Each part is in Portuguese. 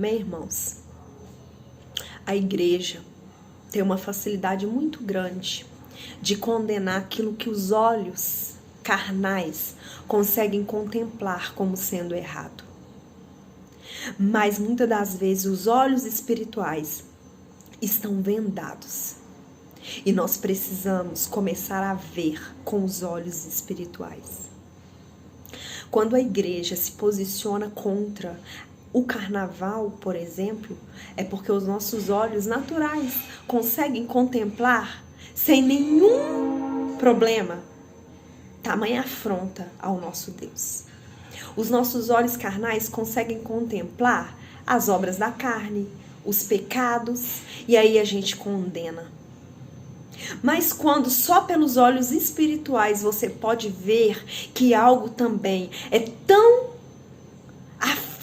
Amém, irmãos? A igreja tem uma facilidade muito grande de condenar aquilo que os olhos carnais conseguem contemplar como sendo errado. Mas muitas das vezes os olhos espirituais estão vendados. E nós precisamos começar a ver com os olhos espirituais. Quando a igreja se posiciona contra o carnaval, por exemplo, é porque os nossos olhos naturais conseguem contemplar sem nenhum problema tamanha afronta ao nosso Deus. Os nossos olhos carnais conseguem contemplar as obras da carne, os pecados, e aí a gente condena. Mas quando só pelos olhos espirituais você pode ver que algo também é tão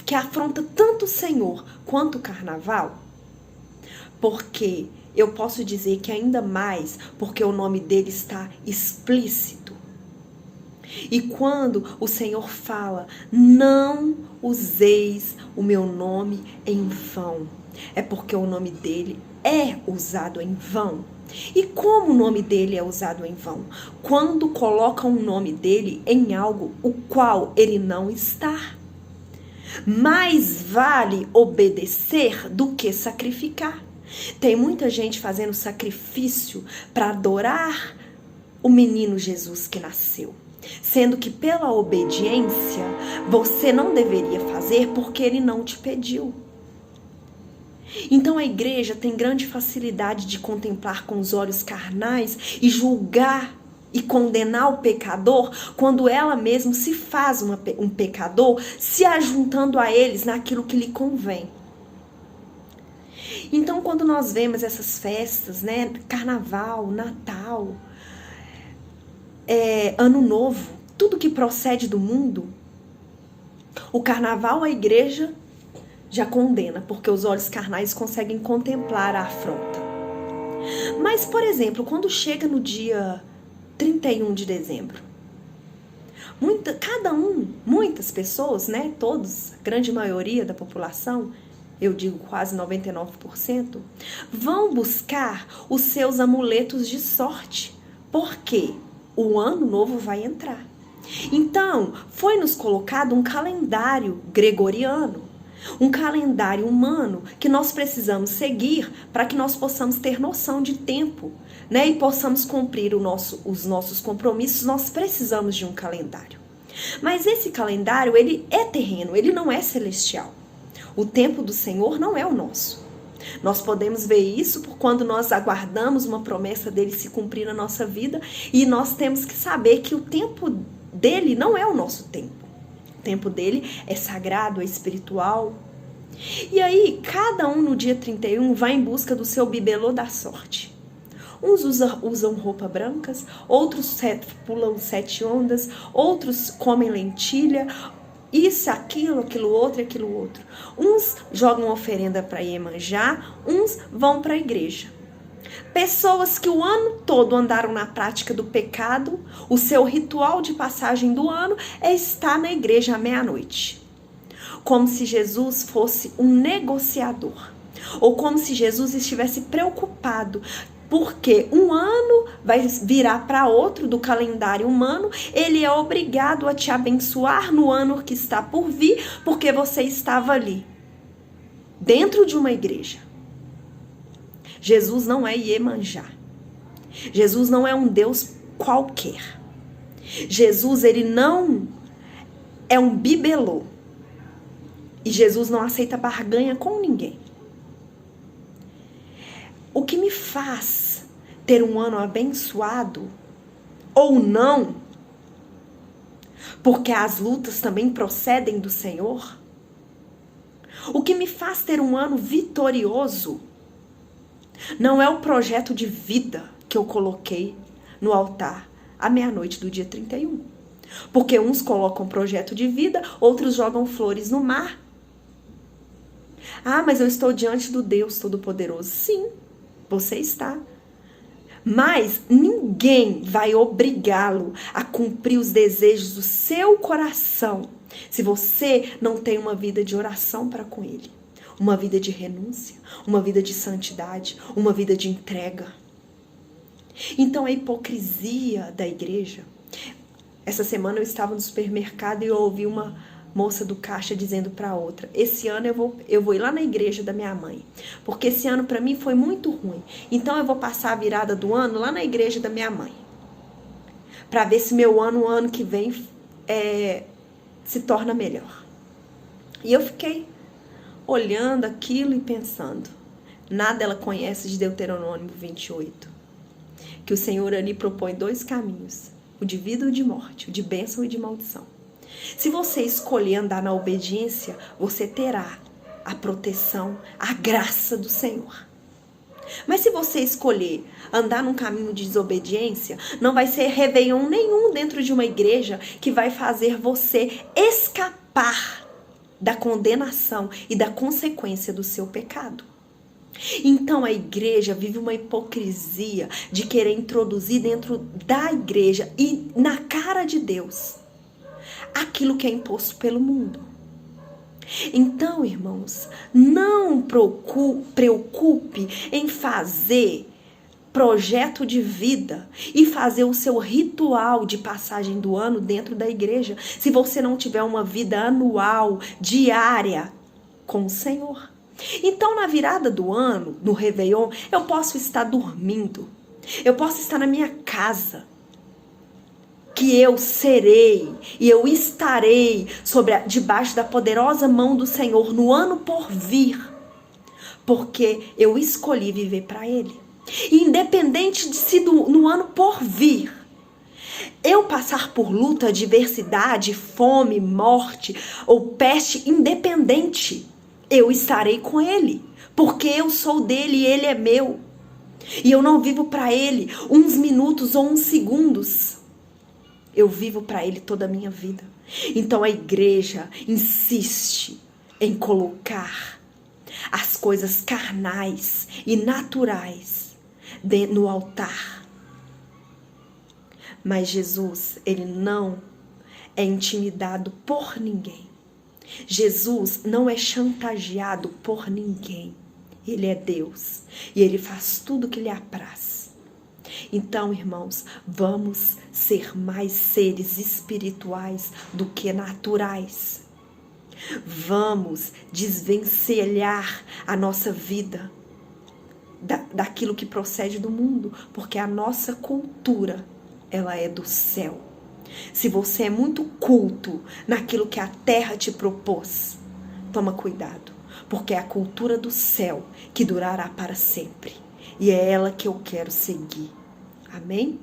que afronta tanto o Senhor quanto o carnaval, porque eu posso dizer que ainda mais porque o nome dele está explícito. E quando o Senhor fala, não useis o meu nome em vão, é porque o nome dele é usado em vão. E como o nome dele é usado em vão? Quando colocam o nome dele em algo o qual ele não está. Mais vale obedecer do que sacrificar. Tem muita gente fazendo sacrifício para adorar o menino Jesus que nasceu. Sendo que pela obediência você não deveria fazer porque ele não te pediu. Então a igreja tem grande facilidade de contemplar com os olhos carnais e julgar e condenar o pecador quando ela mesma se faz um pecador, se ajuntando a eles naquilo que lhe convém. Então quando nós vemos essas festas, né, carnaval, Natal, Ano Novo, tudo que procede do mundo, o carnaval a igreja já condena, porque os olhos carnais conseguem contemplar a afronta. Mas, por exemplo, quando chega no dia 31 de dezembro, muitas pessoas, né, todos, a grande maioria da população, eu digo quase 99%, vão buscar os seus amuletos de sorte, porque o ano novo vai entrar. Então, foi nos colocado um calendário gregoriano, um calendário humano que nós precisamos seguir para que nós possamos ter noção de tempo, né? E possamos cumprir os nossos compromissos. Nós precisamos de um calendário. Mas esse calendário, ele é terreno, ele não é celestial. O tempo do Senhor não é o nosso. Nós podemos ver isso por quando nós aguardamos uma promessa dele se cumprir na nossa vida, e nós temos que saber que o tempo dele não é o nosso tempo. O tempo dele é sagrado, é espiritual. E aí, cada um no dia 31 vai em busca do seu bibelô da sorte. Uns usam roupa brancas, outros pulam 7 ondas, outros comem lentilha, isso, aquilo outro. Uns jogam oferenda para Iemanjá, uns vão para a igreja. Pessoas que o ano todo andaram na prática do pecado, o seu ritual de passagem do ano é estar na igreja à meia-noite. Como se Jesus fosse um negociador. Ou como se Jesus estivesse preocupado, porque um ano vai virar para outro do calendário humano, ele é obrigado a te abençoar no ano que está por vir, porque você estava ali, dentro de uma igreja. Jesus não é Iemanjá. Jesus não é um Deus qualquer. Jesus, ele não é um bibelô. E Jesus não aceita barganha com ninguém. O que me faz ter um ano abençoado ou não, porque as lutas também procedem do Senhor, o que me faz ter um ano vitorioso não é o projeto de vida que eu coloquei no altar à meia-noite do dia 31. Porque uns colocam projeto de vida, outros jogam flores no mar. Ah, mas eu estou diante do Deus Todo-Poderoso. Sim, você está. Mas ninguém vai obrigá-lo a cumprir os desejos do seu coração se você não tem uma vida de oração para com ele. uma vida de renúncia, uma vida de santidade, uma vida de entrega. Então a hipocrisia da igreja. Essa semana eu estava no supermercado e eu ouvi uma moça do caixa dizendo para outra: esse ano eu vou ir lá na igreja da minha mãe, porque esse ano para mim foi muito ruim. Então eu vou passar a virada do ano lá na igreja da minha mãe, para ver se meu ano, o ano que vem, se torna melhor. E eu fiquei olhando aquilo e pensando, nada ela conhece de Deuteronômio 28, que o Senhor ali propõe 2 caminhos, o de vida e o de morte, o de bênção e de maldição. Se você escolher andar na obediência, você terá a proteção, a graça do Senhor. Mas se você escolher andar num caminho de desobediência, não vai ser réveillon nenhum dentro de uma igreja que vai fazer você escapar da condenação e da consequência do seu pecado. Então a igreja vive uma hipocrisia de querer introduzir dentro da igreja e na cara de Deus aquilo que é imposto pelo mundo. Então, irmãos, não preocupe em fazer projeto de vida e fazer o seu ritual de passagem do ano dentro da igreja, se você não tiver uma vida anual, diária com o Senhor. Então, na virada do ano, no Réveillon, eu posso estar dormindo, eu posso estar na minha casa, que eu serei e eu estarei debaixo da poderosa mão do Senhor no ano por vir, porque eu escolhi viver para Ele. E independente de se no ano por vir eu passar por luta, adversidade, fome, morte ou peste, independente, eu estarei com Ele, porque eu sou dele e Ele é meu. E eu não vivo para Ele uns minutos ou uns segundos. Eu vivo para Ele toda a minha vida. Então a igreja insiste em colocar as coisas carnais e naturais no altar. Mas Jesus, Ele não é intimidado por ninguém. Jesus não é chantageado por ninguém. Ele é Deus e Ele faz tudo o que lhe apraz. Então, irmãos, vamos ser mais seres espirituais do que naturais. Vamos desvencilhar a nossa vida daquilo que procede do mundo, porque a nossa cultura, ela é do céu. Se você é muito culto naquilo que a terra te propôs, toma cuidado, porque é a cultura do céu que durará para sempre. E é ela que eu quero seguir. Amém?